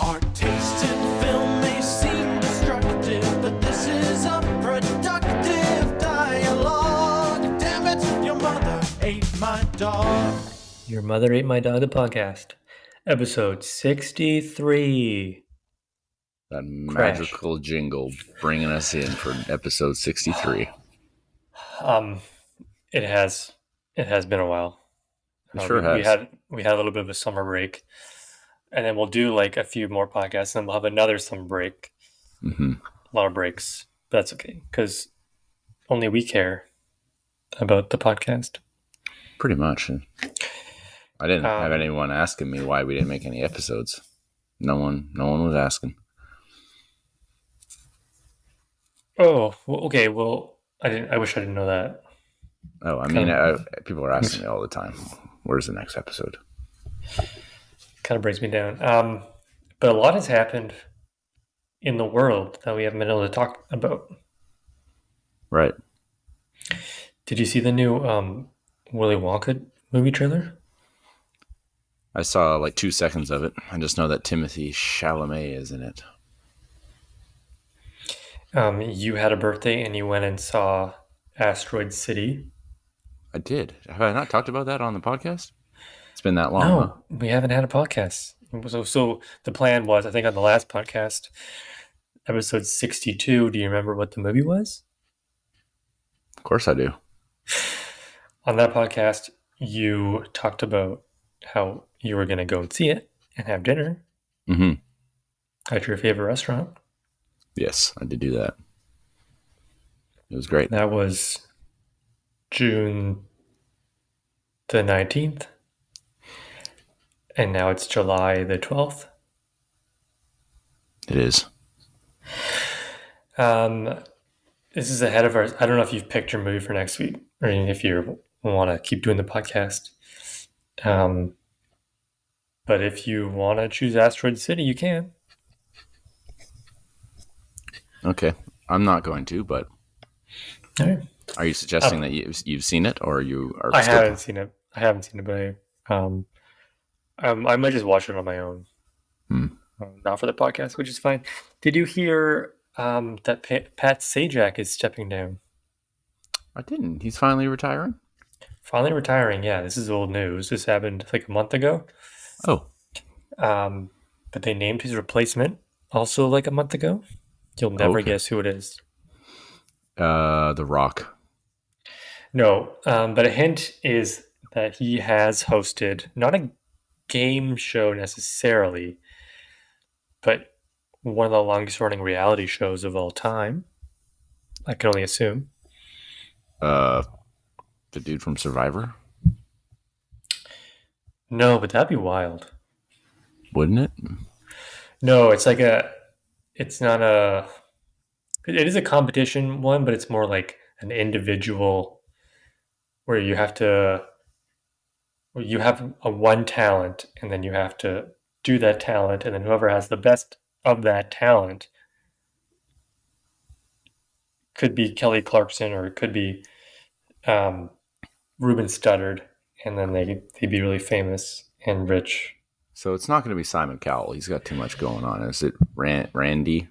Our tastes in film may seem destructive, but this is a productive dialogue. Damn it, your mother ate my dog. Your Mother Ate My Dog, the podcast. Episode 63. That magical jingle bringing us in for episode 63. It has been a while. It sure has. We had a little bit of a summer break, and then we'll do like a few more podcasts, and then we'll have another summer break. Mm-hmm. A lot of breaks. But that's okay, because only we care about the podcast. Pretty much. I didn't have anyone asking me why we didn't make any episodes. No one was asking. Oh, well, okay. Well, I wish I didn't know that. Oh, I mean, people are asking me all the time, where's the next episode? Kind of breaks me down. But a lot has happened in the world that we haven't been able to talk about. Right. Did you see the new Willy Wonka movie trailer? I saw like 2 seconds of it. I just know that Timothée Chalamet is in it. You had a birthday and you went and saw Asteroid City. I did. Have I not talked about that on the podcast? It's been that long. No, huh? we haven't had a podcast. So the plan was, I think on the last podcast, episode 62, do you remember what the movie was? Of course I do. On that podcast, you talked about how you were going to go and see it and have dinner at your favorite restaurant. Yes, I did do that. It was great. That was June the 19th. And now it's July the 12th. It is. This is ahead of our... I don't know if you've picked your movie for next week, or if you want to keep doing the podcast. But if you want to choose Asteroid City, you can. Okay. I'm not going to, but... All right. Are you suggesting that you've seen it, or you are... I haven't seen it, but I might just watch it on my own. Not for the podcast, which is fine. Did you hear that Pat Sajak is stepping down? I didn't. He's finally retiring? Finally retiring, yeah. This is old news. This happened like a month ago. Oh. But they named his replacement also like a month ago. You'll never guess who it is. The Rock. No, but a hint is that he has hosted not a game show necessarily, but one of the longest running reality shows of all time. I can only assume. The dude from Survivor? No, but that'd be wild. Wouldn't it? No, it is a competition one, but it's more like an individual where you have a one talent and then you have to do that talent, and then whoever has the best of that talent could be Kelly Clarkson, or it could be Ruben Studdard, and then they'd be really famous and rich. So it's not going to be Simon Cowell. He's got too much going on. Is it Randy?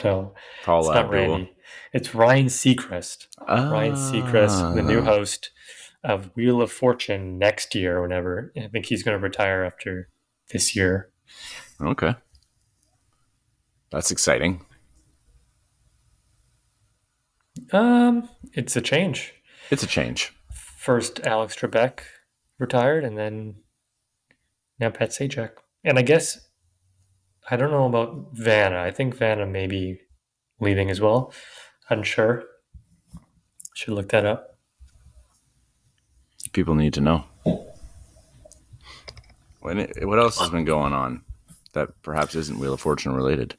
No, Paula it's not Abdul. Randy. It's Ryan Seacrest. Ryan Seacrest, the new host of Wheel of Fortune next year, whenever. I think he's going to retire after this year. Okay. That's exciting. It's a change. It's a change. First Alex Trebek retired, and then now Pat Sajak. And I guess, I don't know about Vanna. I think Vanna may be leaving as well. Unsure. Should look that up. People need to know. What else has been going on that perhaps isn't Wheel of Fortune related?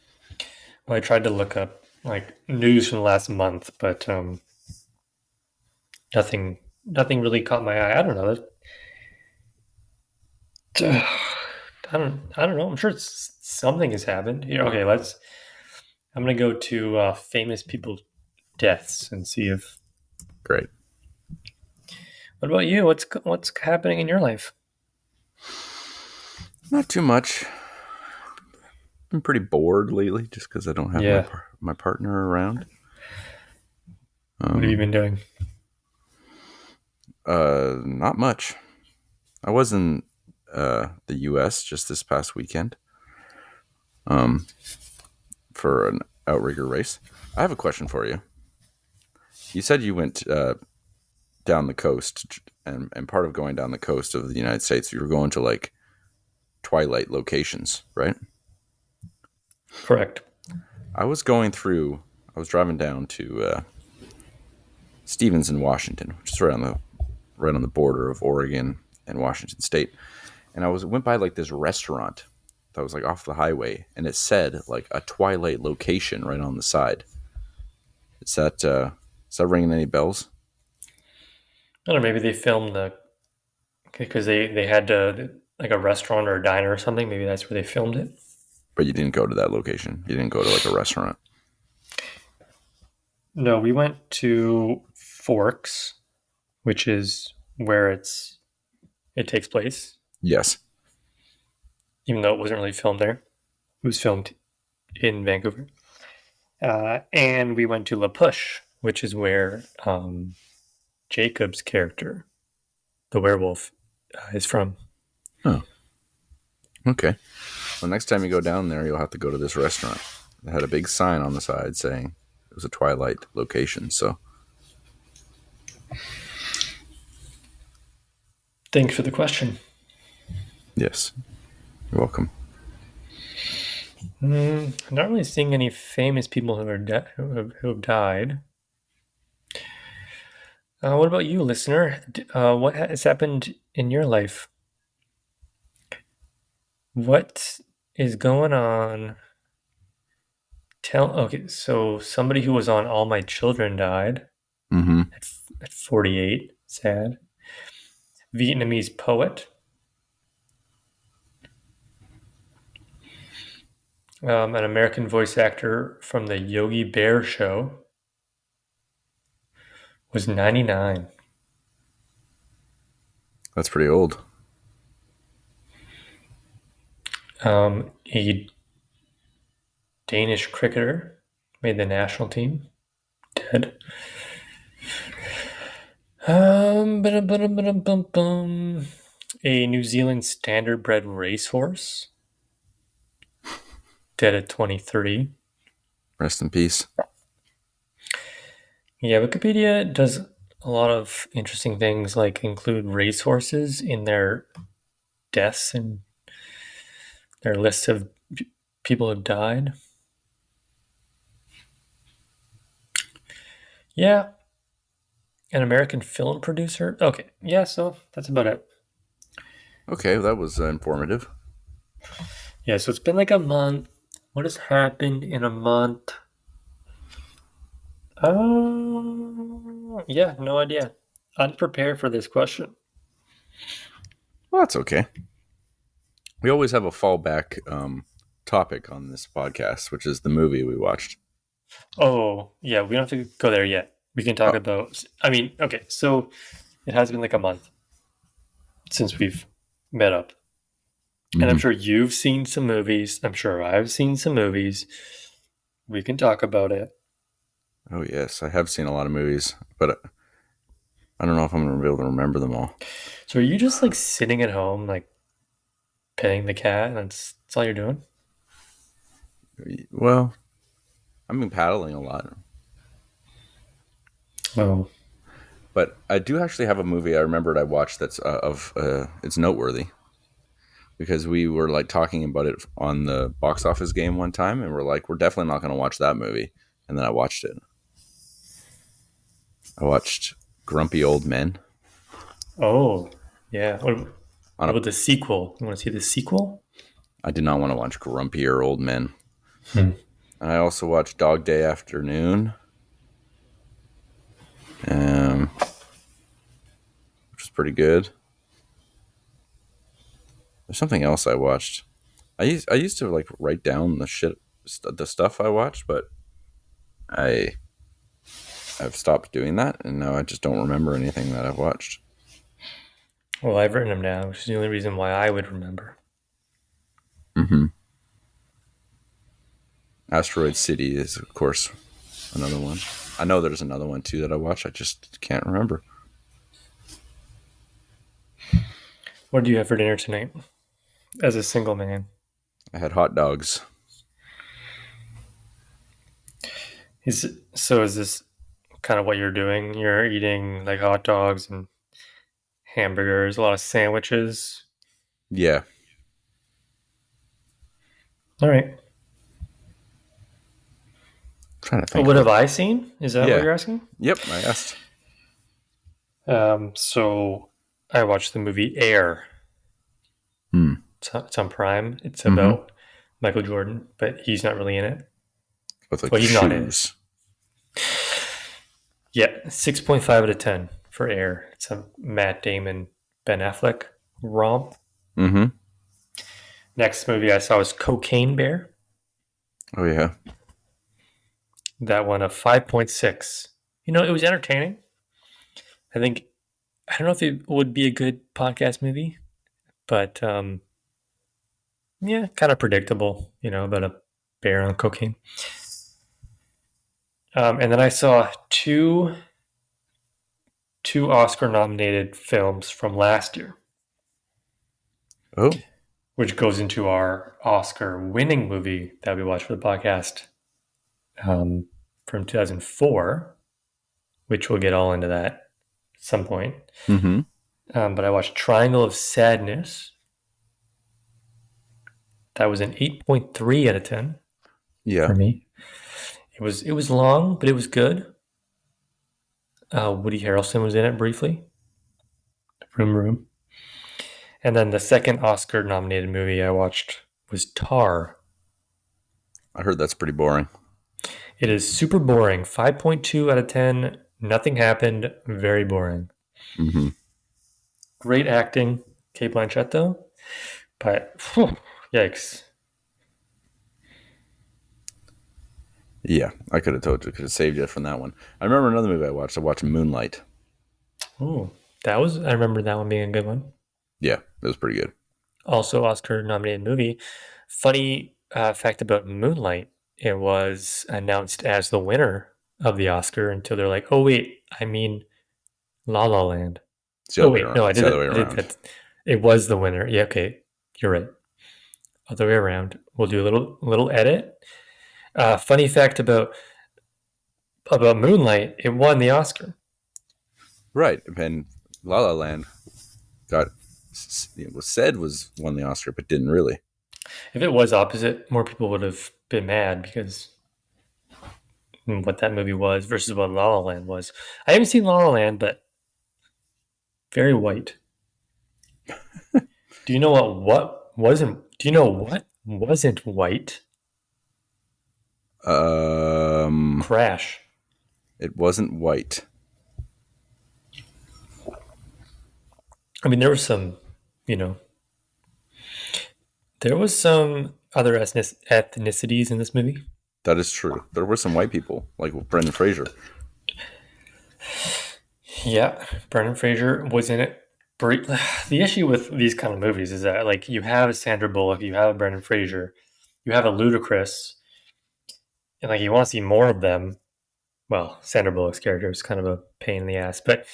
Well, I tried to look up like news from the last month, but nothing really caught my eye. I don't know. I don't know. I'm sure something has happened. Okay, I'm gonna go to famous people deaths and see if. Great. What about you? What's happening in your life? Not too much. been pretty bored lately just because I don't have my partner around. What have you been doing? Not much. I was in the U.S. just this past weekend for an outrigger race. I have a question for you. You said you went down the coast, and part of going down the coast of the United States, you were going to like twilight locations, right? Correct. I was driving down to Stevenson, Washington, which is right on the border of Oregon and Washington State. And went by like this restaurant that was like off the highway, and it said like a twilight location right on the side. Is that ringing any bells? I don't know. Maybe they filmed because they had like a restaurant or a diner or something. Maybe that's where they filmed it. But you didn't go to that location. You didn't go to like a restaurant. No, we went to Forks, which is where it takes place. Yes. Even though it wasn't really filmed there. It was filmed in Vancouver. And we went to La Push, which is where Jacob's character, the werewolf, is from. Oh. Okay. Well, next time you go down there, you'll have to go to this restaurant. It had a big sign on the side saying it was a twilight location, so... Thanks for the question. Yes. You're welcome. I'm not really seeing any famous people who have died. What about you, listener? What has happened in your life? What is going on? Okay, so somebody who was on All My Children died at 48. Sad. Vietnamese poet. An American voice actor from the Yogi Bear show was 99. That's pretty old. A Danish cricketer made the national team. Dead. A New Zealand standardbred racehorse. Dead at 23. Rest in peace. Yeah, Wikipedia does a lot of interesting things, like include racehorses in their deaths and their list of people who have died. Yeah. An American film producer. Okay. Yeah, so that's about it. Okay, that was informative. Yeah, so it's been like a month. What has happened in a month? Yeah, no idea. Unprepared for this question. Well, that's okay. We always have a fallback topic on this podcast, which is the movie we watched. Oh, yeah, we don't have to go there yet. We can talk about... okay, so it has been like a month since we've met up. And I'm sure you've seen some movies. I'm sure I've seen some movies. We can talk about it. Oh, yes. I have seen a lot of movies, but I don't know if I'm going to be able to remember them all. So are you just like sitting at home, like petting the cat, and that's all you're doing? Well, I've been paddling a lot. Oh. But I do actually have a movie I remembered I watched that's it's noteworthy. Because we were like talking about it on the box office game one time, and we're like, we're definitely not going to watch that movie. And then I watched it. I watched Grumpy Old Men. Oh, yeah. What about the sequel? You want to see the sequel? I did not want to watch Grumpier Old Men. And I also watched Dog Day Afternoon, which was pretty good. There's something else I watched. I used to like write down the stuff I watched, but I've stopped doing that, and now I just don't remember anything that I've watched. Well, I've written them down, which is the only reason why I would remember. Asteroid City is, of course, another one. I know there's another one too that I watched. I just can't remember. What do you have for dinner tonight as a single man? I had hot dogs. Is this kind of what you're doing? You're eating like hot dogs and hamburgers, a lot of sandwiches. Yeah. All right. Trying to think. What have I seen? Is that Yeah. what you're asking? Yep, I asked. So I watched the movie Air. Hmm. It's on Prime. It's about Michael Jordan, but he's not really in it. With like Well, he's not in. shoes. Yeah, 6.5 out of 10 for Air. It's a Matt Damon, Ben Affleck romp. Mm-hmm. Next movie I saw was Cocaine Bear. Oh yeah. That one a 5.6. You know, it was entertaining. I don't know if it would be a good podcast movie, but yeah, kind of predictable, you know, about a bear on cocaine. And then I saw two Oscar nominated films from last year, Oh. which goes into our Oscar winning movie that we watched for the podcast from 2004, which we'll get all into that at some point. Mm-hmm. But I watched Triangle of Sadness. That was an 8.3 out of 10 Yeah. for me. It was long, but it was good. Woody Harrelson was in it briefly. Room. And then the second Oscar nominated movie I watched was Tar. I heard that's pretty boring. It is super boring. 5.2 out of 10. Nothing happened. Very boring. Mm-hmm. Great acting. Kate Blanchett, though. But, yikes. Yeah, I could have told you. Could have saved you from that one. I remember another movie I watched. I watched Moonlight. Ooh, I remember that one being a good one. Yeah, it was pretty good. Also Oscar nominated movie. Funny fact about Moonlight, it was announced as the winner of the Oscar until they're like, oh wait, I mean La La Land. It's the Oh other way wait, around. no, I It's did the other way it. around. It was the winner. Yeah, okay, you're right. Other way around. We'll do a little edit. Funny fact about Moonlight, it won the Oscar. Right, and La La Land was won the Oscar, but didn't really. If it was opposite, more people would have been mad because what that movie was versus what La La Land was. I haven't seen La La Land, but very white. Do you know what wasn't? Do you know what wasn't white? Crash. It wasn't white. I mean, there was some, you know, there was some other ethnicities in this movie. That is true. There were some white people, like Brendan Fraser. Yeah, Brendan Fraser was in it. The issue with these kind of movies is that, like, you have Sandra Bullock, you have Brendan Fraser, you have a Ludacris, and like you want to see more of them. Well, Sandra Bullock's character is kind of a pain in the ass, but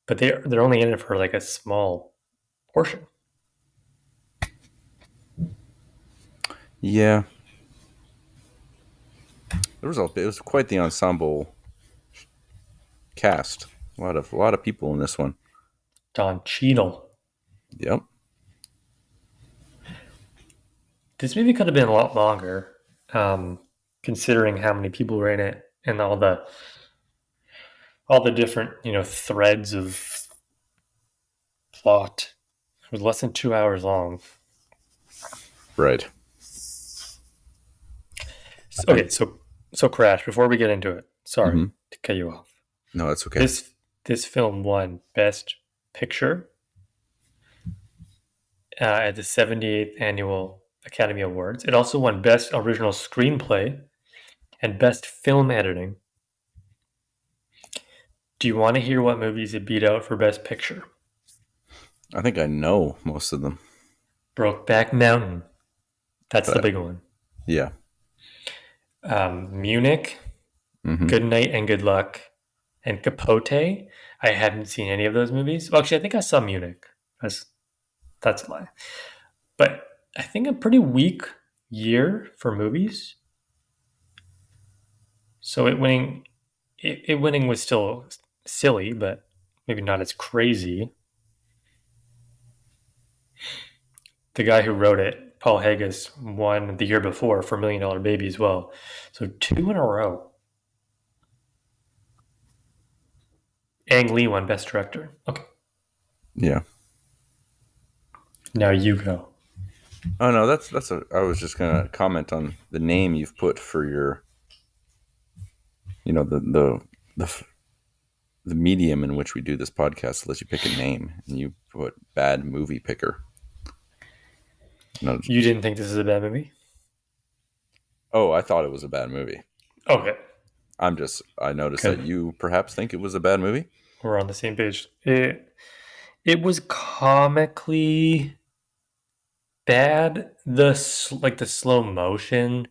they're only in it for like a small portion. Yeah, it was quite the ensemble cast. A lot of people in this one. Don Cheadle. Yep. This movie could have been a lot longer, considering how many people were in it and all the different, you know, threads of plot. It was less than 2 hours long. Right. Okay, so Crash. Before we get into it, sorry Mhm. to cut you off. No, that's okay. This film won Best Picture at the 78th Annual Academy Awards. It also won Best Original Screenplay and Best Film Editing. Do you want to hear what movies it beat out for Best Picture? I think I know most of them. Brokeback Mountain. That's the big one. Yeah. Munich, Hmm. Good Night and Good Luck, and Capote. I hadn't seen any of those movies. Well, actually, I think I saw Munich. That's a lie. But I think a pretty weak year for movies. So it winning was still silly, but maybe not as crazy. The guy who wrote it, Paul Haggis, won the year before for Million Dollar Baby as well. So 2 in a row. Ang Lee won Best Director. Okay, Yeah. now you go. Oh no, I was just gonna comment on the name you've put for your, the the medium in which we do this podcast lets you pick a name, and you put bad movie picker. No, You didn't think this is a bad movie? oh, I thought it was a bad movie. Okay, I noticed good. that you perhaps think it was a bad movie. We're on the same page. It was comically bad. The slow motion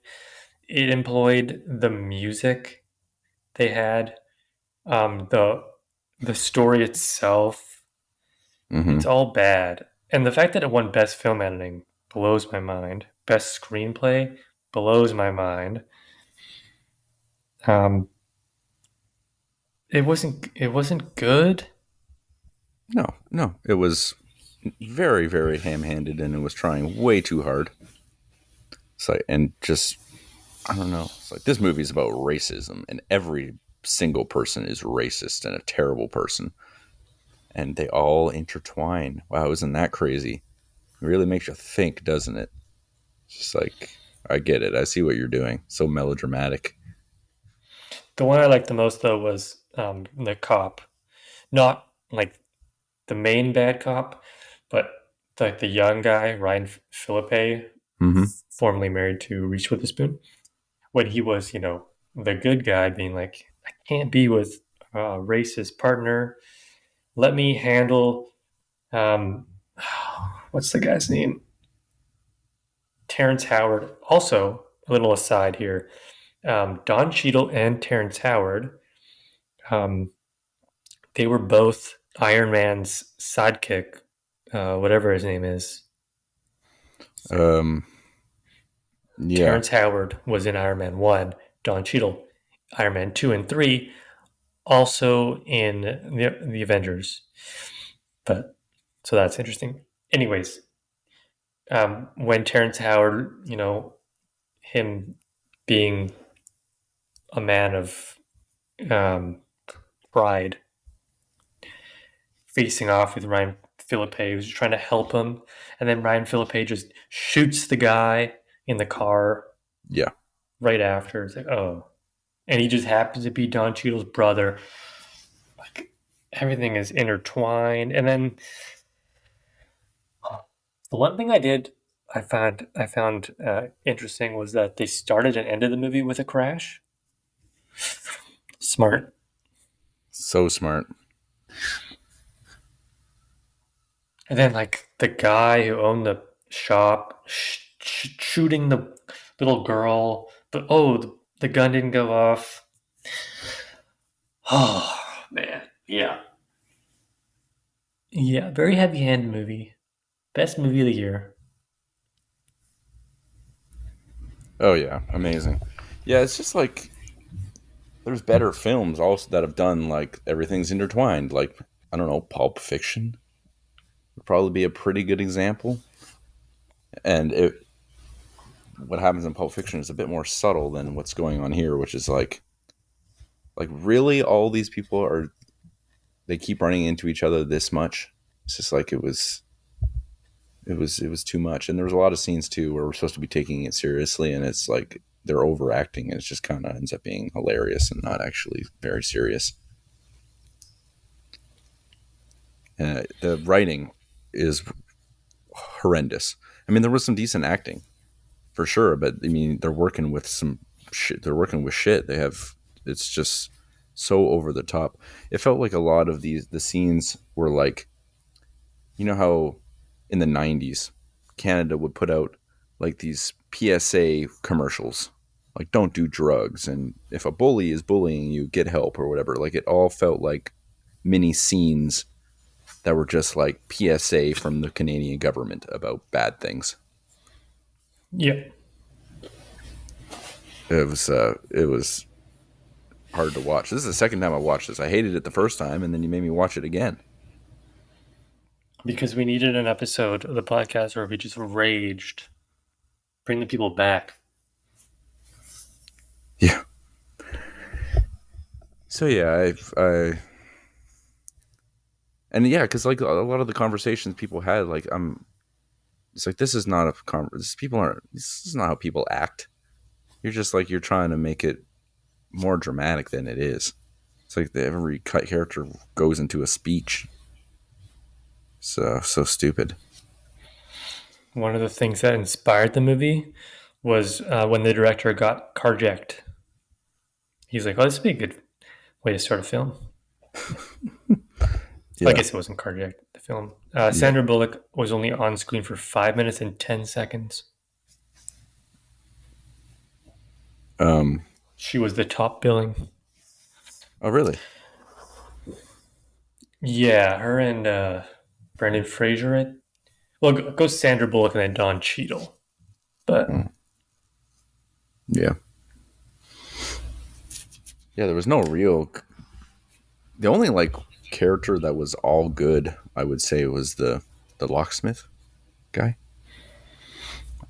it employed, the music they had, the story itself. Mm-hmm. It's all bad, and the fact that it won Best Film Editing blows my mind. Best Screenplay blows my mind. Um, it wasn't good. No, it was very, very ham-handed, and it was trying way too hard. So, and just, I don't know. It's like this movie is about racism, and every single person is racist and a terrible person, and they all intertwine. Wow, isn't that crazy? It really makes you think, doesn't it? It's just like, I get it. I see what you're doing. So melodramatic. The one I liked the most though was the cop, not like the main bad cop, but like the young guy, Ryan Philippe, Mm-hmm. formerly married to Reese Witherspoon. When he was, the good guy, being like, I can't be with a racist partner. Let me handle. Um, what's the guy's name? Terrence Howard. Also, a little aside here. Don Cheadle and Terrence Howard, um, they were both Iron Man's sidekick, whatever his name is. Um, yeah. Terrence Howard was in Iron Man 1, Don Cheadle, Iron Man 2 and 3, also in the Avengers. But so that's interesting. Anyways, when Terrence Howard, him being a man of pride, facing off with Ryan Philippe, who's trying to help him, and then Ryan Philippe just shoots the guy in the car Yeah. right after. It's like, oh, and he just happens to be Don Cheadle's brother. Like everything is intertwined, and then the one thing I found interesting was that they started and ended the movie with a crash. Smart. So smart. And then like the guy who owned the shop shooting the little girl, but the gun didn't go off. Oh man, yeah, yeah, very heavy-handed movie. Best movie of the year. Oh yeah, amazing. Yeah, it's just like there's better films also that have done like everything's intertwined. Like, I don't know, Pulp Fiction would probably be a pretty good example. And what happens in Pulp Fiction is a bit more subtle than what's going on here, which is like really all these people they keep running into each other this much. It's just like it was too much. And there was a lot of scenes too where we're supposed to be taking it seriously, and it's like they're overacting, and it just kind of ends up being hilarious and not actually very serious. The writing is horrendous. I mean, there was some decent acting for sure, but I mean, they're working with some shit. They're working with shit. It's just so over the top. It felt like a lot of the scenes were like, you know how in the 90s Canada would put out like these PSA commercials like don't do drugs, and if a bully is bullying you, get help or whatever. Like it all felt like mini scenes that were just like PSA from the Canadian government about bad things. Yeah. It was hard to watch. This is the second time I watched this. I hated it the first time, and then you made me watch it again. Because we needed an episode of the podcast where we just raged, bring the people back. Yeah. So yeah, and yeah, because like a lot of the conversations people had, like it's like this is not a this is not how people act. You're just like you're trying to make it more dramatic than it is. It's like every character goes into a speech. So stupid. One of the things that inspired the movie was when the director got carjacked. He's like, "Oh, this would be a good way to start a film." Yeah. I guess it wasn't carjacked, the film. Sandra Bullock was only on screen for 5 minutes and 10 seconds. She was the top billing. Oh, really? Yeah, her and Brendan Fraser. Well, it goes Sandra Bullock and then Don Cheadle. But Yeah. Yeah, there was no real. The only like character that was all good, I would say, was the locksmith guy.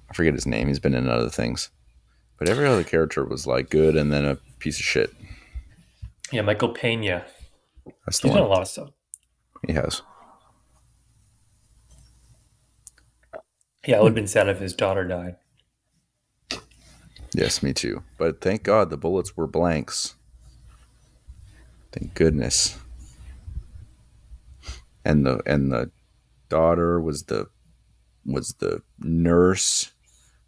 I forget his name. He's been in other things, but every other character was like good, and then a piece of shit. yeah, Michael Pena. That's the He's done a one. lot of stuff. He has. Yeah, it would have been sad if his daughter died. Yes, me too. But thank God the bullets were blanks. Thank goodness. And the daughter was the nurse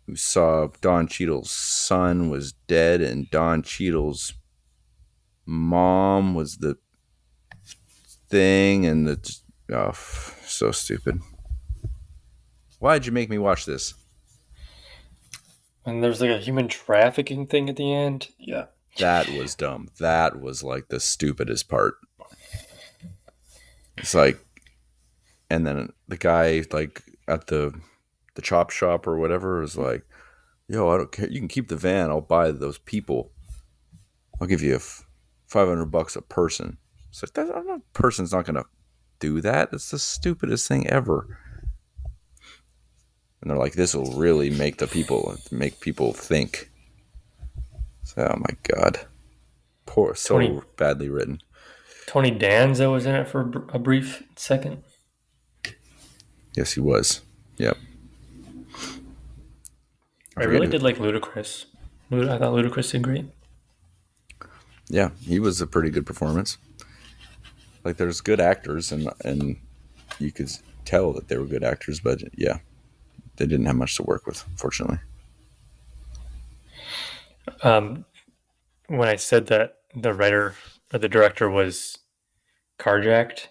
who saw Don Cheadle's son was dead, and Don Cheadle's mom was the thing, and so stupid. Why'd you make me watch this? And there's like a human trafficking thing at the end. Yeah. That was dumb. That was like the stupidest part. It's like, and then the guy like at the chop shop or whatever is like, "Yo, I don't care. You can keep the van. I'll buy those people. I'll give you $500 a person." It's like that person's not gonna do that. It's the stupidest thing ever. And they're like, "This will really make people think." So, oh my God, so badly written. Tony Danza was in it for a brief second. Yes, he was. Yep. I really did like Ludacris. I thought Ludacris did great. Yeah, he was a pretty good performance. Like, there's good actors, and you could tell that they were good actors, but yeah, they didn't have much to work with, fortunately. When I said that the writer or the director was carjacked,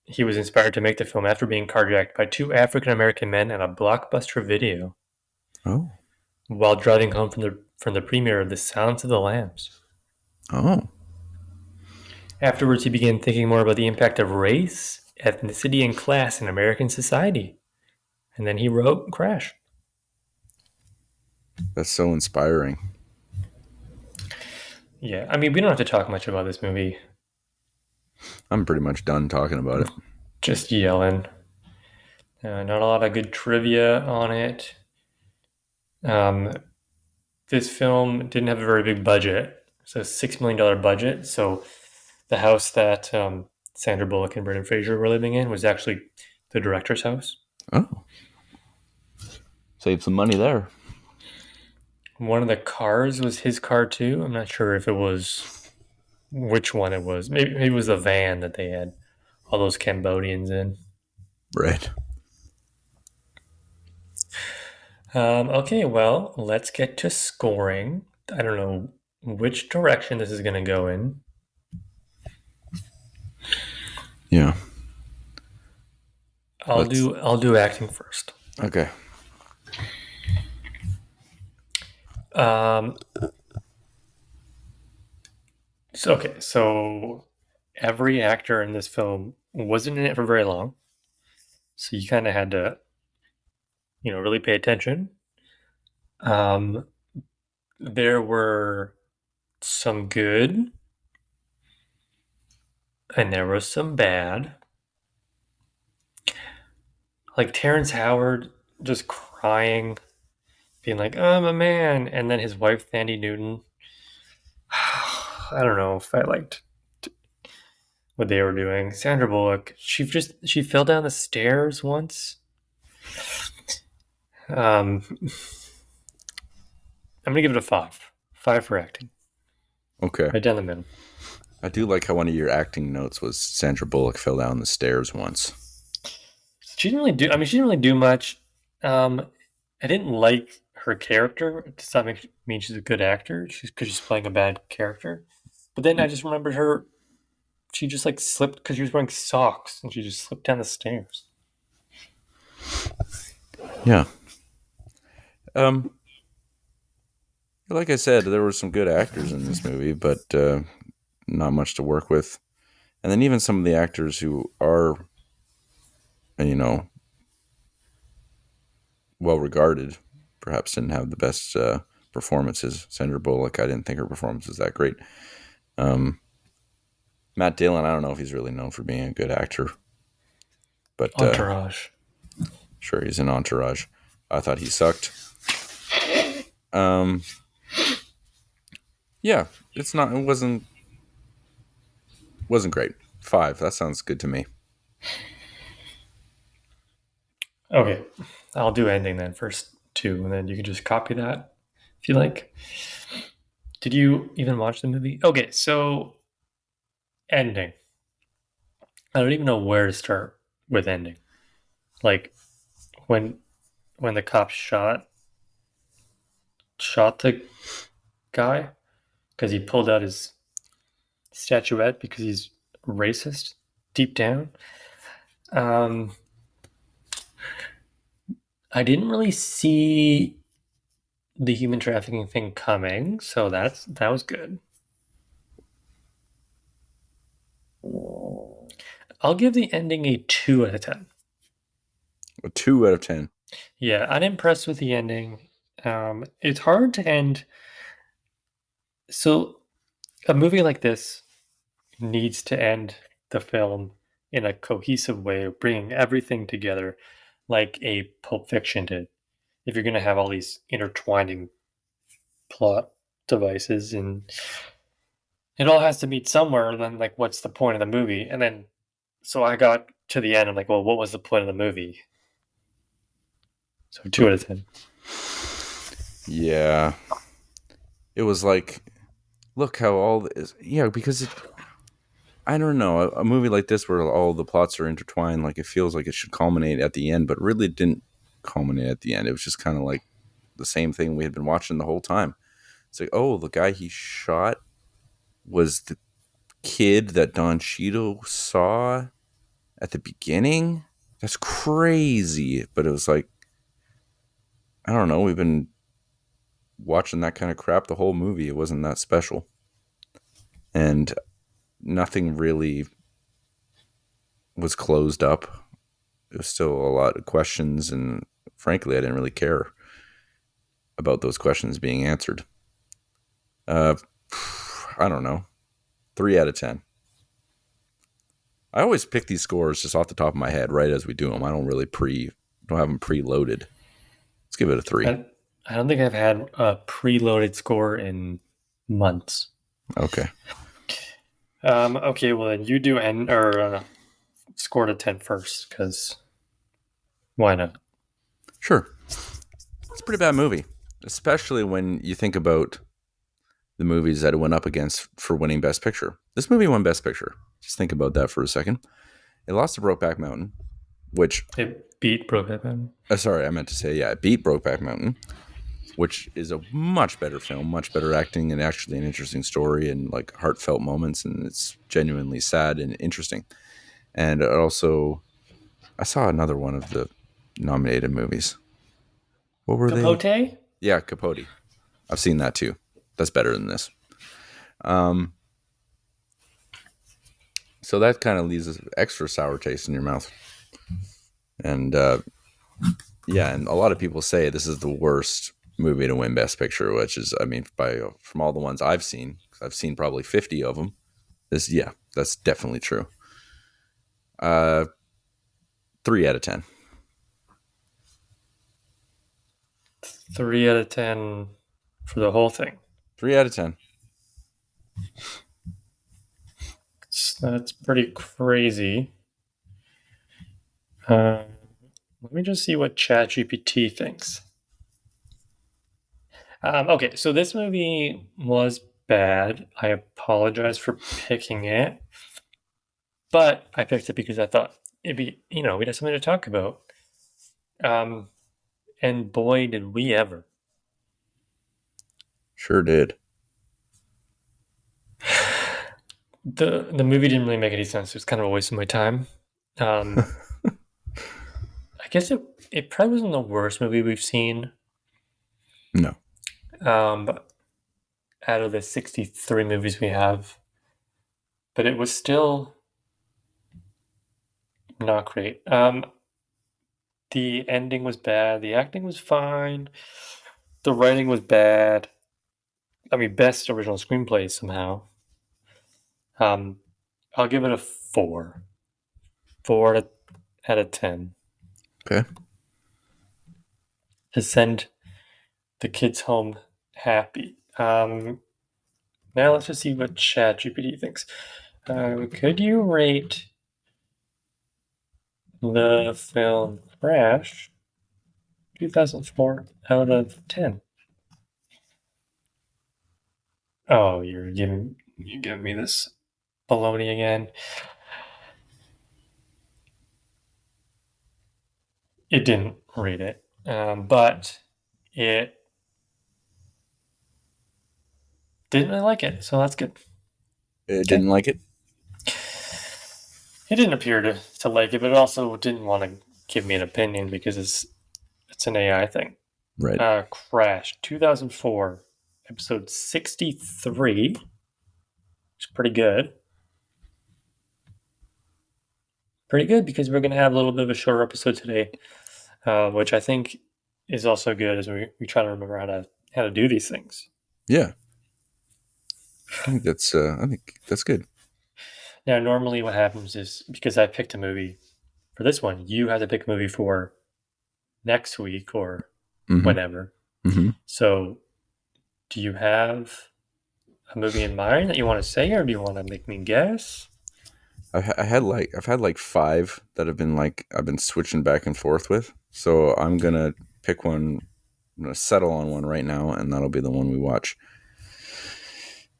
he was inspired to make the film after being carjacked by two African American men at a Blockbuster Video. Oh. While driving home from the premiere of The Silence of the Lambs. Oh. Afterwards, he began thinking more about the impact of race, ethnicity, and class in American society. And then he wrote Crash. That's so inspiring. Yeah, I mean, we don't have to talk much about this movie. I'm pretty much done talking about it. Just yelling. Not a lot of good trivia on it. This film didn't have a very big budget. It's a $6 million budget. So the house that Sandra Bullock and Brendan Fraser were living in was actually the director's house. Oh. Save some money there. One of the cars was his car too. I'm not sure if it was which one it was. Maybe it was the van that they had all those Cambodians in. Right. Okay, well, let's get to scoring. I don't know which direction this is going to go in. Yeah. I'll do acting first. Okay. Um, so every actor in this film wasn't in it for very long, so you kind of had to, really pay attention. Um, there were some good, and there was some bad. Like Terrence Howard just crying, being like, "I'm a man," and then his wife, Thandie Newton. I don't know if I liked what they were doing. Sandra Bullock, she fell down the stairs once. I'm gonna give it a 5. 5 for acting. Okay. Right down the middle. I do like how one of your acting notes was Sandra Bullock fell down the stairs once. She didn't really do. I mean, she didn't really do much. I didn't like her character. Does that mean she's a good actor? Because she's playing a bad character. But then I just remembered her. She just like slipped because she was wearing socks and she just slipped down the stairs. Yeah. Um, like I said, there were some good actors in this movie, but not much to work with. And then even some of the actors who are, you know, well regarded, perhaps didn't have the best performances. Sandra Bullock, I didn't think her performance was that great. Matt Dillon, I don't know if he's really known for being a good actor, but Entourage. sure, he's in Entourage. I thought he sucked. Yeah, it wasn't great. 5, that sounds good to me. Okay, I'll do ending then first too, and then you can just copy that if you like. Did you even watch the movie? Okay, so ending. I don't even know where to start with ending. Like when the cop shot the guy because he pulled out his statuette because he's racist deep down. I didn't really see the human trafficking thing coming, so that was good. I'll give the ending a 2 out of 10. A 2 out of 10. Yeah, unimpressed with the ending. It's hard to end. So, a movie like this needs to end the film in a cohesive way, bringing everything together like a Pulp Fiction did. If you're going to have all these intertwining plot devices, and it all has to meet somewhere, then, like, what's the point of the movie? And then, so I got to the end, I'm like, well, what was the point of the movie? So 2 out of 10. Yeah. It was like, look how all this, yeah, because I don't know, a movie like this where all the plots are intertwined, like it feels like it should culminate at the end, but really it didn't culminate at the end. It was just kind of like the same thing we had been watching the whole time. It's like, oh, the guy he shot was the kid that Don Cheadle saw at the beginning. That's crazy. But it was like, I don't know, we've been watching that kind of crap the whole movie. It wasn't that special. And nothing really was closed up. There was still a lot of questions, and frankly, I didn't really care about those questions being answered. I don't know. 3 out of 10. I always pick these scores just off the top of my head, right as we do them. I don't really don't have them preloaded. Let's give it a 3. I don't think I've had a preloaded score in months. Okay. Okay, well then you do score to 10 first, because why not? Sure. It's a pretty bad movie, especially when you think about the movies that it went up against for winning Best Picture. This movie won Best Picture. Just think about that for a second. It lost to Brokeback Mountain, which... It beat Brokeback Mountain. Sorry, I meant to say, yeah, it beat Brokeback Mountain, which is a much better film, much better acting, and actually an interesting story and like heartfelt moments, and it's genuinely sad and interesting. And also, I saw another one of the nominated movies. What were Capote? they? Yeah, Capote. I've seen that too. That's better than this. So that kind of leaves an extra sour taste in your mouth. And yeah, and a lot of people say this is the worst movie to win Best Picture, which is, I mean, from all the ones I've seen probably 50 of them. That's definitely true. 3 out of 10. 3 out of 10 for the whole thing. 3 out of 10. That's pretty crazy. Let me just see what ChatGPT thinks. Okay, so this movie was bad. I apologize for picking it, but I picked it because I thought it'd be, we'd have something to talk about. And boy, did we ever. Sure did. The movie didn't really make any sense. It was kind of a waste of my time. I guess it probably wasn't the worst movie we've seen. No. Out of the 63 movies we have, but it was still not great. The ending was bad. The acting was fine. The writing was bad. I mean, best original screenplay somehow. I'll give it a 4. 4 out of 10. Okay. To send the kids home happy. Now let's just see what ChatGPT thinks. Could you rate the film Crash 2004 out of 10? Oh, you're giving me this baloney again. It didn't rate it, but it didn't really like it, so that's good. It didn't like it? It didn't appear to like it, but it also didn't want to give me an opinion because it's an AI thing. Right. Crash 2004, episode 63. It's pretty good. Pretty good because we're going to have a little bit of a shorter episode today, which I think is also good as we try to remember how to do these things. Yeah. I think that's good. Now, normally what happens is because I picked a movie for this one, you have to pick a movie for next week or whenever. Mm-hmm. So, do you have a movie in mind that you want to say, or do you want to make me guess? I've had like 5 that have been I've been switching back and forth with. So I'm gonna pick one. I'm gonna settle on one right now, and that'll be the one we watch.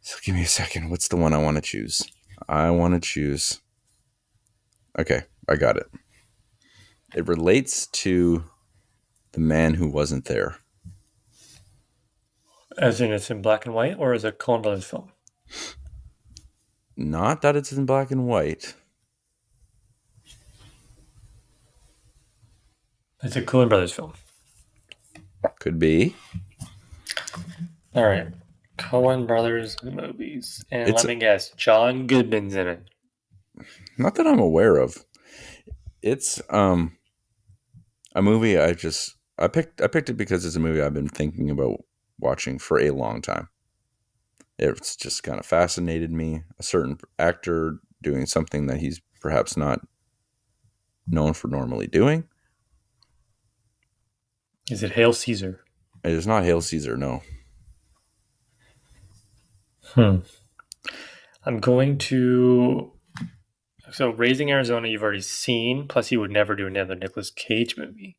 So give me a second. What's the one I want to choose? I want to choose. Okay, I got it. It relates to The Man Who Wasn't There. As in, it's in black and white, or is it a Coen Brothers film? Not that it's in black and white. It's a Coen Brothers film. Could be. All right. Coen Brothers movies. And let me guess, John Goodman's in it. Not that I'm aware of. It's a movie I picked it because it's a movie I've been thinking about watching for a long time. It's just kind of fascinated me. A certain actor doing something that he's perhaps not known for normally doing. Is it Hail Caesar? It is not Hail Caesar, no. I'm going to... So, Raising Arizona, you've already seen. Plus, he would never do another Nicolas Cage movie.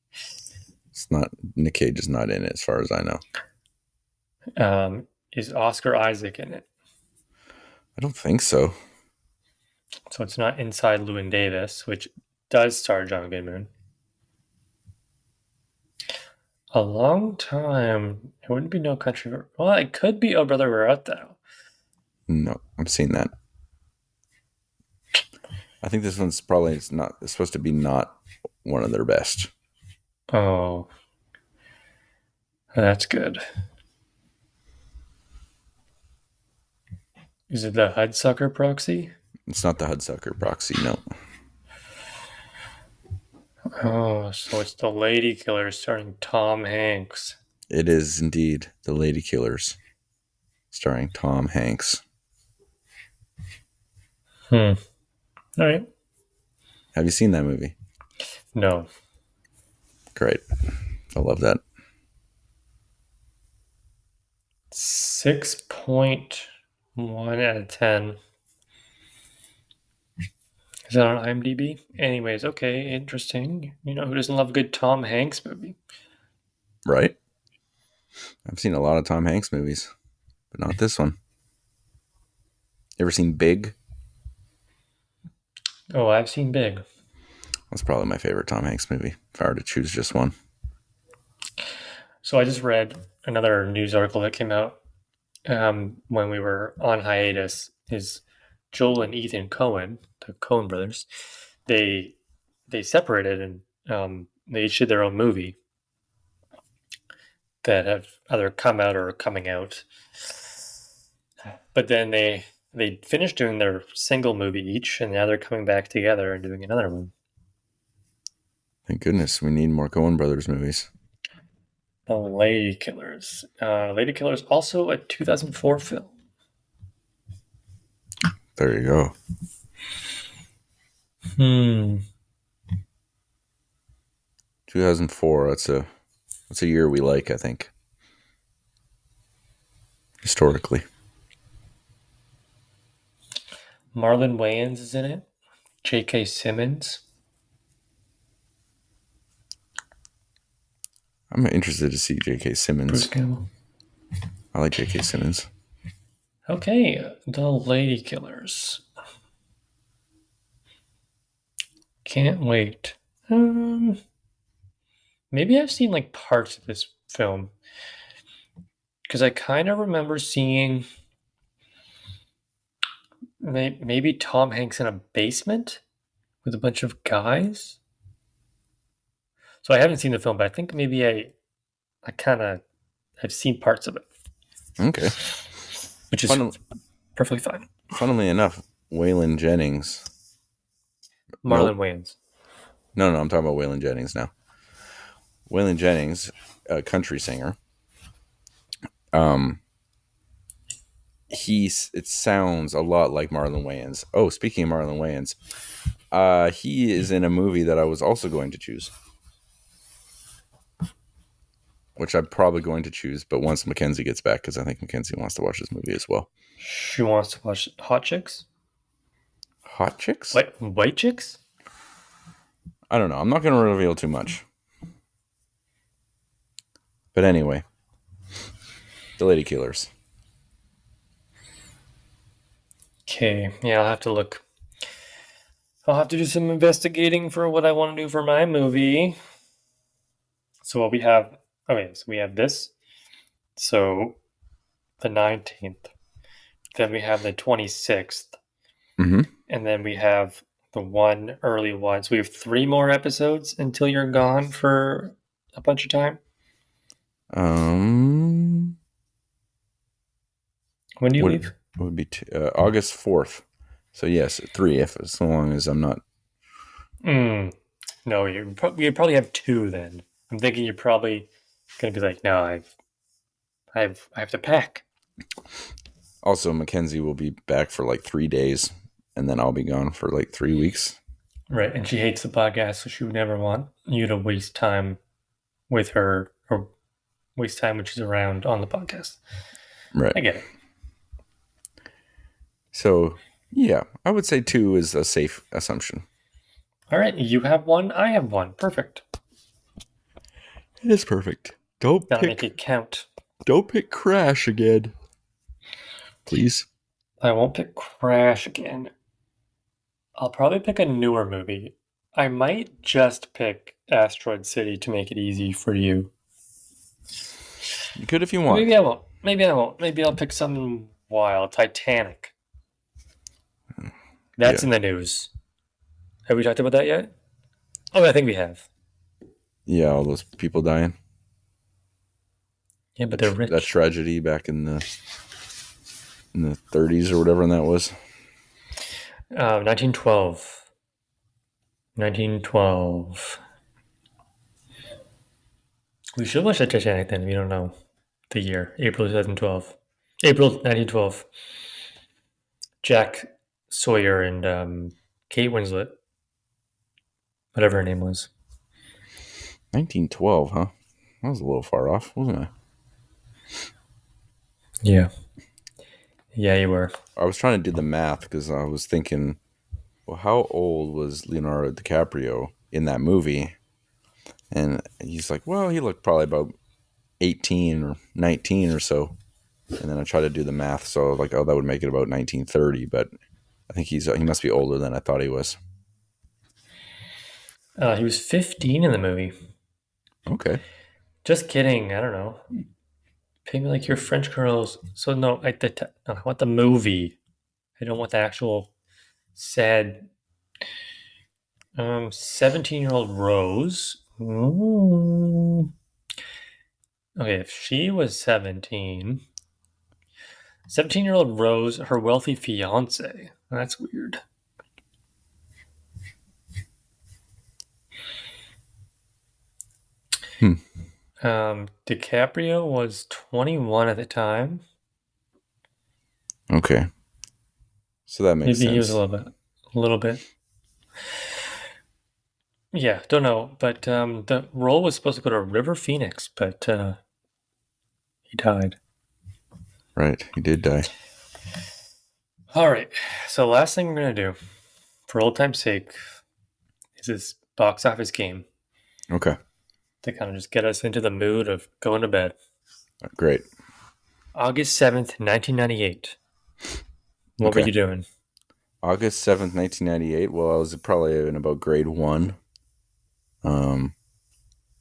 It's not... Nick Cage is not in it, as far as I know. Is Oscar Isaac in it? I don't think so. So, it's not Inside Llewyn Davis, which does star John Goodman. A long time. It wouldn't be No Country for... Well, it could be Oh Brother, Where Art Thou? No, I've seen that. I think this one's probably it's supposed to be not one of their best. Oh, that's good. Is it the Hudsucker Proxy? It's not the Hudsucker Proxy, no. Oh, so it's The Lady Killer starring Tom Hanks. It is indeed The Lady Killers, starring Tom Hanks. All right. Have you seen that movie? No. Great. I love that. 6.1 out of 10. Is that on IMDb? Anyways, okay, interesting. You know who doesn't love a good Tom Hanks movie? Right? I've seen a lot of Tom Hanks movies, but not this one. You ever seen Big? Oh, I've seen Big. That's probably my favorite Tom Hanks movie, if I were to choose just one. So I just read another news article that came out when we were on hiatus. Is Joel and Ethan Coen, the Coen brothers, they separated and they each did their own movie that have either come out or are coming out. But then they finished doing their single movie each, and now they're coming back together and doing another one. Thank goodness we need more Coen Brothers movies. The Lady Killers. Lady Killers, also a 2004 film. There you go. 2004. That's a year we like, I think. Historically. Marlon Wayans is in it. J.K. Simmons. I'm interested to see J.K. Simmons. Bruce Campbell. I like J.K. Simmons. Okay, The Lady Killers. Can't wait. Maybe I've seen like parts of this film because I kind of remember seeing maybe Tom Hanks in a basement with a bunch of guys. So I haven't seen the film, but I think maybe I've seen parts of it. Okay. Which is perfectly fine. Funnily enough, Waylon Jennings. Marlon Wayans. No, I'm talking about Waylon Jennings now. Waylon Jennings, a country singer. It sounds a lot like Marlon Wayans. Oh, speaking of Marlon Wayans, he is in a movie that I was also going to choose. Which I'm probably going to choose, but once Mackenzie gets back, because I think Mackenzie wants to watch this movie as well. She wants to watch Hot Chicks? Hot Chicks? White Chicks? I don't know. I'm not going to reveal too much. But anyway, The Lady Killers. Okay, yeah, I'll have to look. I'll have to do some investigating for what I want to do for my movie. So what we have... Okay, so we have this. So the 19th. Then we have the 26th. Mm-hmm. And then we have the one early one. So we have 3 more episodes until you're gone for a bunch of time. When do you leave? It would be August 4th. So yes, 3 as long as I'm not... No, you probably have 2 then. I'm thinking you're probably going to be like, no, I have to pack. Also, Mackenzie will be back for like 3 days, and then I'll be gone for like 3 weeks. Right, and she hates the podcast, so she would never want you to waste time with her or waste time when she's around on the podcast. Right. I get it. So, yeah, I would say 2 is a safe assumption. All right, you have 1, I have 1. Perfect. It is perfect. Gotta make it count. Don't pick Crash again. Please. I won't pick Crash again. I'll probably pick a newer movie. I might just pick Asteroid City to make it easy for you. You could if you want. Maybe I won't. Maybe I'll pick something wild. Titanic. That's in the news. Have we talked about that yet? Oh, I think we have. Yeah, all those people dying. Yeah, but they're rich. That tragedy back in the in the 30s or whatever, and that was 1912. 1912. We should watch the Titanic then if you don't know the year. April 2012. April 1912. Jack Sawyer and Kate Winslet. Whatever her name was. 1912, huh? I was a little far off, wasn't I? Yeah. Yeah, you were. I was trying to do the math because I was thinking, well, how old was Leonardo DiCaprio in that movie? And he's like, well, he looked probably about 18 or 19 or so. And then I tried to do the math, so I was like, oh, that would make it about 1930. But I think he must be older than I thought he was. He was 15 in the movie. Okay. Just kidding. I don't know. Pay me like your French girls. So no, I want the movie. I don't want the actual sad 17-year-old Rose. Ooh. Okay, if she was 17, 17-year-old Rose, her wealthy fiance. That's weird. DiCaprio was 21 at the time. Okay. So that makes Maybe sense. he was a little bit. Yeah, don't know. But the role was supposed to go to River Phoenix, but he died. Right, he did die. All right. So last thing we're gonna do, for old time's sake, is this box office game Okay, to kind of just get us into the mood of going to bed. great. August 7th, 1998. What were Okay. you doing? August 7th, 1998. Well, I was probably in about grade 1.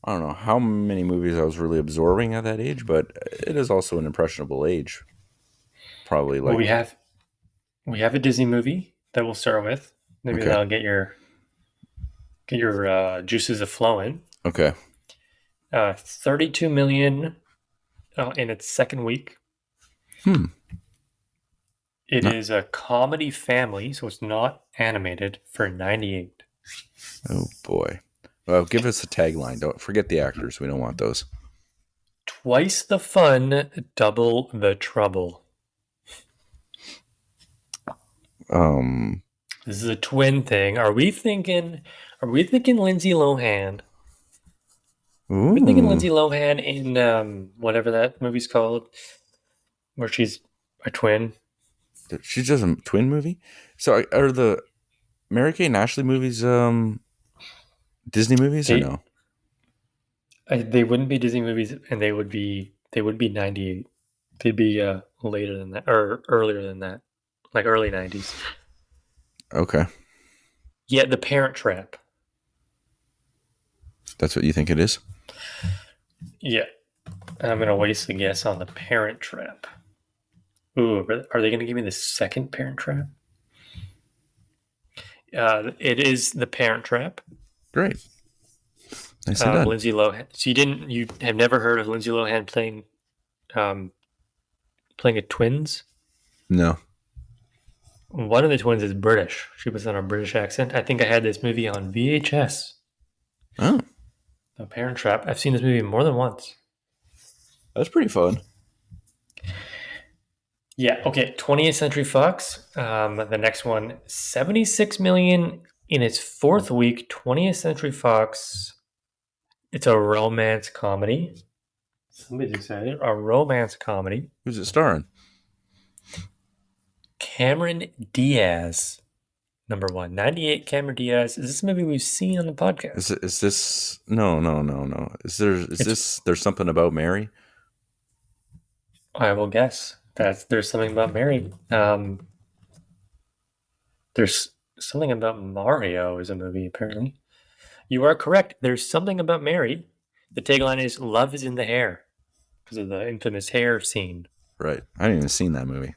I don't know how many movies I was really absorbing at that age, but it is also an impressionable age. Probably like Well, we have a Disney movie that we'll start with. Maybe Okay. that'll get your juices a flowing. okay. 32 million in its second week. It is a comedy family, so it's not animated, for 98. Oh boy. Well, give us a tagline. Don't forget the actors. We don't want those. Twice the fun, double the trouble. This is a twin thing. Are we thinking Lindsay Lohan? Ooh. We're thinking Lindsay Lohan in whatever that movie's called, where she's a twin. She does a twin movie. So are the Mary Kate and Ashley movies Disney movies or They- no? They wouldn't be Disney movies, and they would be 98. They'd be later than that or earlier than that, like early 90s. Okay, Yeah, The Parent Trap. that's what you think it is. Yeah, I'm gonna waste a guess on The Parent Trap. Ooh, are they gonna give me the second Parent Trap? It is The Parent Trap. Great. Nicely done. Lindsay Lohan. So you have never heard of Lindsay Lohan playing a twins? No. One of the twins is British. She puts on a British accent. I think I had this movie on VHS. Oh, The Parent Trap. I've seen this movie more than once. that's pretty fun. Yeah. Okay. 20th Century Fox. The next one, 76 million in its fourth week. 20th Century Fox. It's a romance comedy. Somebody's excited. A romance comedy. Who's it starring? Cameron Diaz. Number 1. 98 Cameron Diaz. Is this a movie we've seen on the podcast? Is this no? Is there's something about Mary? I will guess that there's something about Mary. There's something about Mario is a movie, apparently. You are correct. There's something about Mary. The tagline is "Love is in the hair" because of the infamous hair scene. Right. I haven't even seen that movie.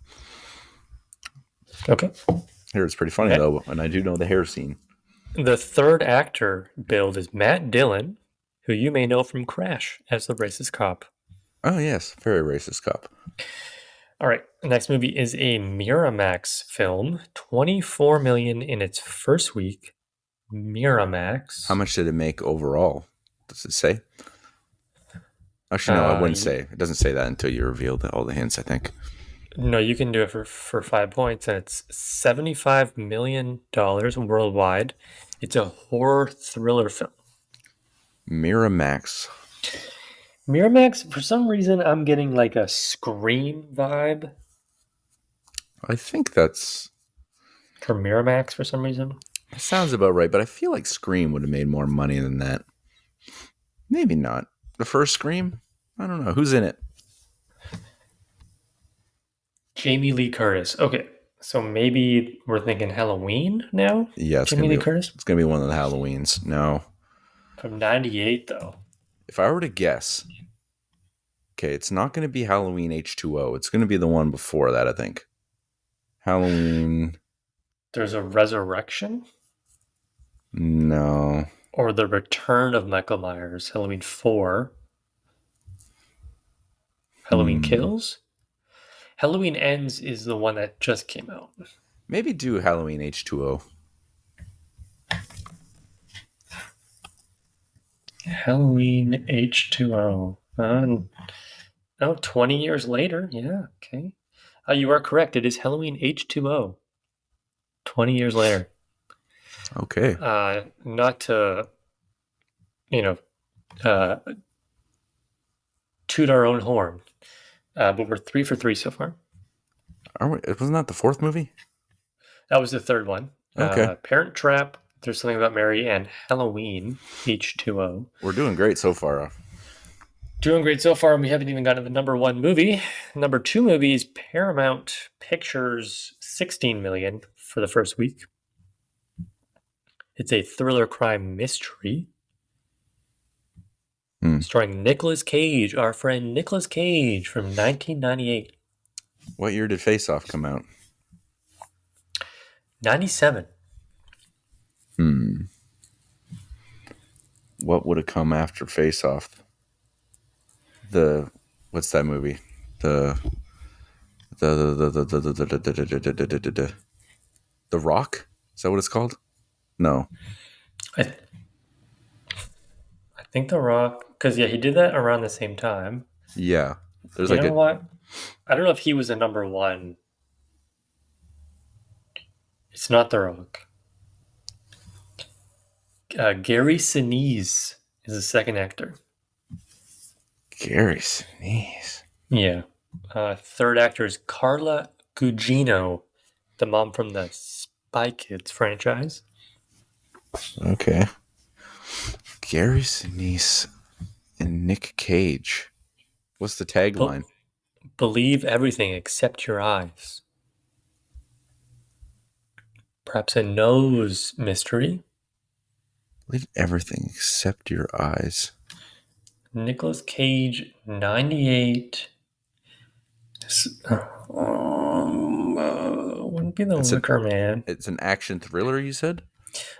Okay. I hear it's pretty funny Okay. though, and I do know the hair scene. The third actor billed is Matt Dillon, who you may know from Crash as the racist cop. Oh yes, very racist cop. All right. The next movie is a Miramax film. 24 million in its first week. Miramax. How much did it make overall? Does it say? Actually, no, I wouldn't Y- say. It doesn't say that until you reveal all the hints, I think. No, you can do it for 5 points, and it's $75 million worldwide. It's a horror thriller film. Miramax. Miramax, for some reason, I'm getting like a Scream vibe I think that's for Miramax for some reason. that sounds about right, but I feel like Scream would have made more money than that. Maybe not. The first Scream? I don't know. Who's in it? Jamie Lee Curtis. Okay, so maybe we're thinking Halloween now? Yeah, it's Jamie gonna Lee be Curtis? it's gonna be one of the Halloweens. No. From 98, though. If I were to guess, okay, it's not gonna be Halloween H2O. It's gonna be the one before that, I think. Halloween. There's a resurrection No. or the return of Michael Myers. Halloween 4. Halloween Kills. Halloween Ends is the one that just came out. Maybe do Halloween H2O. Halloween H2O. Oh, 20 years later. Yeah, okay. You are correct. It is Halloween H2O. 20 years later. Okay. Not to, uh, toot our own horn, but we're 3 for 3 so far. Wasn't that the fourth movie? That was the third one. Okay. Parent Trap, There's Something About Mary, and Halloween H2O. We're doing great so far. Doing great so far, and we haven't even gotten to the number 1 movie. Number 2 movie is Paramount Pictures, 16 million for the first week. It's a thriller crime mystery starring Nicolas Cage, our friend Nicolas Cage from 1998. What year did Face Off come out? 97. What would have come after Face Off? What's that movie? The Rock? Is that what it's called? No. I think The Rock, because he did that around the same time. Yeah. There's You like know what? I don't know if he was a number 1. It's not The Rock. Gary Sinise is the second actor. Gary Sinise. Yeah. Third actor is Carla Gugino, the mom from the Spy Kids franchise. Okay. Gary Sinise and Nick Cage. What's the tagline? Believe everything except your eyes. Perhaps a nose mystery. Believe everything except your eyes. Nicolas Cage, 98. Wouldn't be the Wicker Man. It's an action thriller, you said?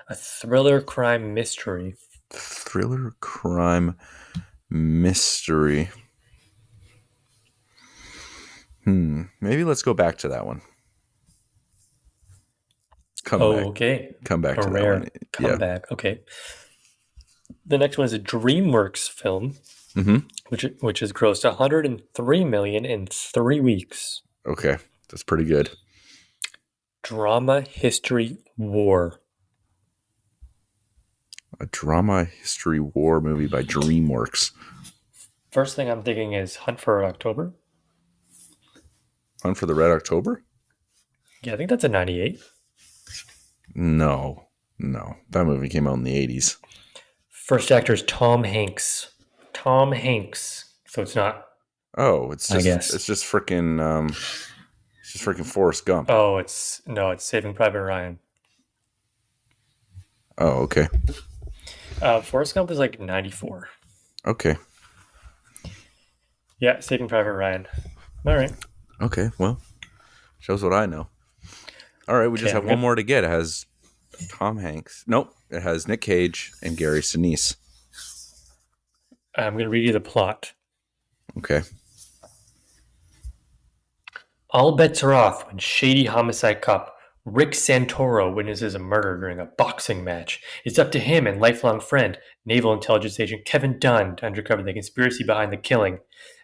A thriller crime mystery. Thriller crime mystery. Maybe let's go back to that one. Come back. Okay. Come back A to rare that one. comeback. Okay. The next one is a DreamWorks film, which has grossed 103 million in 3 weeks. Okay, that's pretty good. Drama History War. A drama history war movie by DreamWorks. First thing I'm thinking is Hunt for Red October. Hunt for the Red October? Yeah, I think that's a 98. No. That movie came out in the 80s. First actor is Tom Hanks. Tom Hanks. So it's not. Oh, it's just I guess. it's just freaking Forrest Gump. Oh, it's Saving Private Ryan. Oh, okay. Forrest Gump is like 94. Okay. Yeah, Saving Private Ryan. All right. Okay, well, shows what I know. All right, we just have one more to get. It has Tom Hanks. Nope, it has Nick Cage and Gary Sinise. I'm going to read you the plot. Okay. All bets are off when shady homicide cop Rick Santoro witnesses a murder during a boxing match. It's up to him and lifelong friend, Naval Intelligence Agent Kevin Dunn, to uncover the conspiracy behind the killing.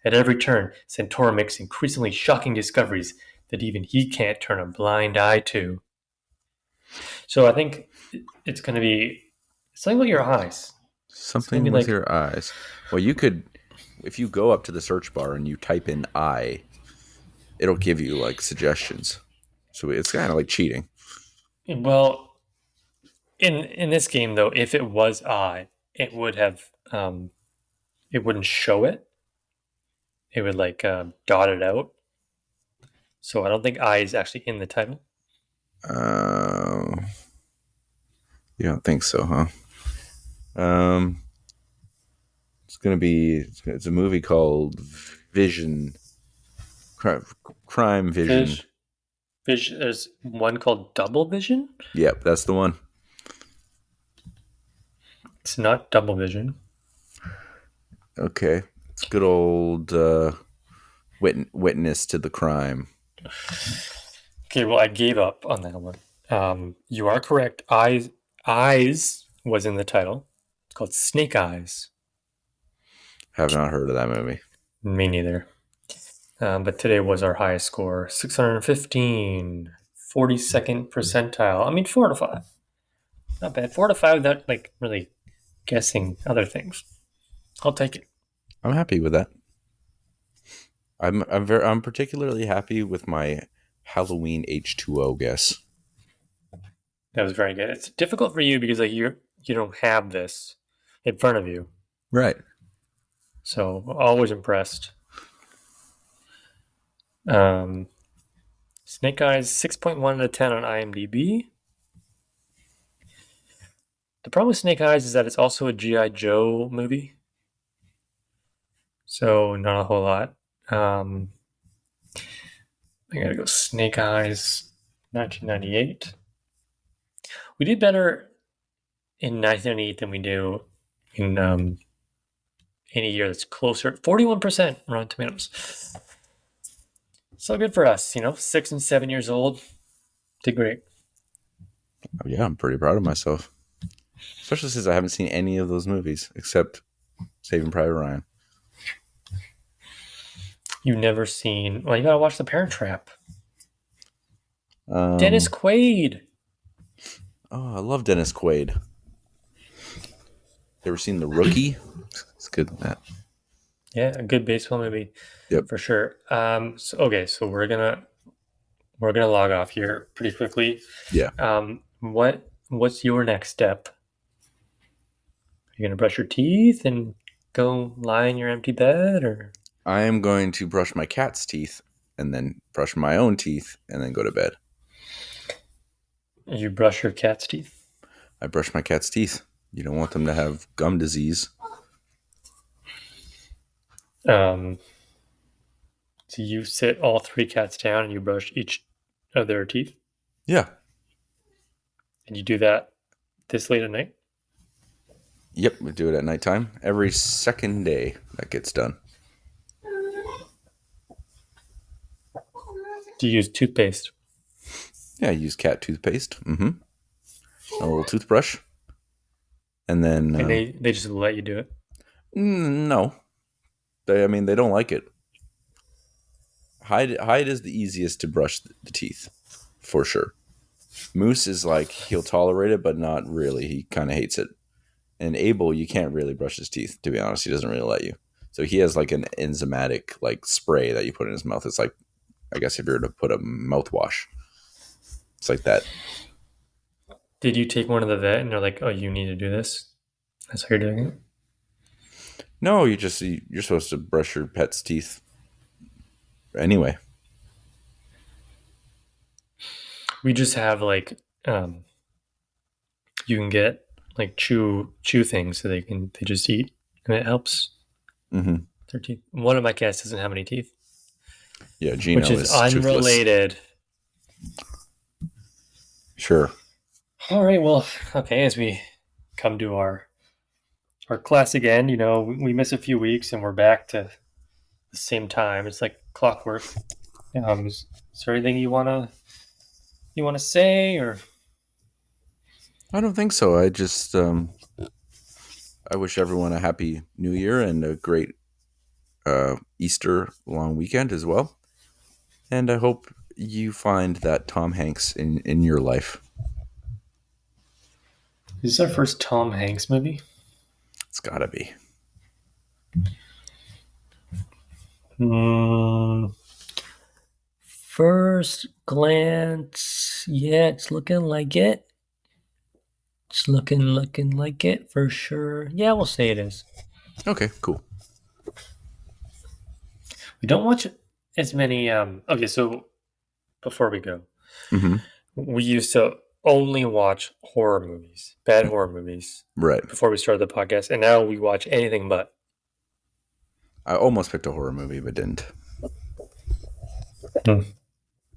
At every turn, Santoro makes increasingly shocking discoveries that even he can't turn a blind eye to. So I think it's going to be something with your eyes. Something be with like- your eyes. Well, you could, if you go up to the search bar and you type in "eye," it'll give you like suggestions. So it's kind of like cheating. Well, in this game though, if it was I, it would have it wouldn't show it. It would like dot it out. So I don't think I is actually in the title. You don't think so, huh? It's gonna be. It's a movie called Vision. Crime Vision. Vision. There's one called Double Vision. Yep, that's the one. It's not Double Vision. Okay, it's good old witness to the crime. Okay, well I gave up on that one. You are correct. Eyes was in the title. It's called Snake Eyes. Have not heard of that movie. Me neither. But today was our highest score, 615, 42nd percentile. I mean, 4 to 5. Not bad. 4 to 5 without like really guessing other things. I'll take it. I'm happy with that. I'm particularly happy with my Halloween H2O guess. That was very good. It's difficult for you because like you don't have this in front of you. Right. So always impressed. Snake Eyes 6.1 out of 10 on IMDb. The problem with Snake Eyes is that it's also a G.I. Joe movie. So not a whole lot. I gotta go Snake Eyes 1998. We did better in 1998 than we do in any year that's closer. 41% Rotten Tomatoes. So good for us, 6 and 7 years old. Did great. Oh, yeah, I'm pretty proud of myself. Especially since I haven't seen any of those movies except Saving Private Ryan. You've never seen... Well, you gotta watch The Parent Trap. Um, Dennis Quaid. Oh, I love Dennis Quaid. You ever seen The Rookie? It's good, Matt. Yeah, a good baseball movie. Yep. For sure. So we're gonna log off here pretty quickly. Yeah. What's your next step? Are you gonna brush your teeth and go lie in your empty bed, or? I am going to brush my cat's teeth and then brush my own teeth and then go to bed. You brush your cat's teeth? I brush my cat's teeth. You don't want them to have gum disease. So you sit all 3 cats down and you brush each of their teeth? Yeah. And you do that this late at night? Yep, we do it at nighttime. Every second day that gets done. Do you use toothpaste? Yeah, I use cat toothpaste. Mm-hmm. A little toothbrush. And then... And they just let you do it? No. They don't like it. Hyde is the easiest to brush the teeth, for sure. Moose is like, he'll tolerate it, but not really. He kind of hates it. And Abel, you can't really brush his teeth, to be honest. He doesn't really let you. So he has like an enzymatic like spray that you put in his mouth. It's like, I guess if you were to put a mouthwash. It's like that. Did you take one to the vet and they're like, oh, you need to do this? That's how you're doing it? No, you're supposed to brush your pet's teeth anyway. We just have like you can get like chew things so they just eat, and it helps their teeth. One of my cats doesn't have any teeth. Yeah, Gino which is toothless. unrelated. Sure. All right, well, okay, as we come to our class again, we miss a few weeks and we're back to the same time. It's like clockwork. Is there anything you wanna say, or I don't think so. I just I wish everyone a happy New Year and a great Easter long weekend as well. And I hope you find that Tom Hanks in your life. is this our first Tom Hanks movie? It's gotta be. First glance, yeah, it's looking like it. It's looking like it for sure. Yeah, we'll say it is. Okay, cool. We don't watch as many. Okay, so before we go, Hmm. we used to only watch horror movies, bad horror movies, Right. before we started the podcast, and now we watch anything but. I almost picked a horror movie, but didn't.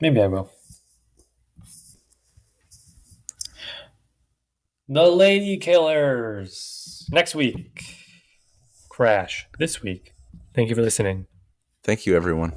Maybe I will. The Lady Killers next week. Crash this week. Thank you for listening. Thank you, everyone.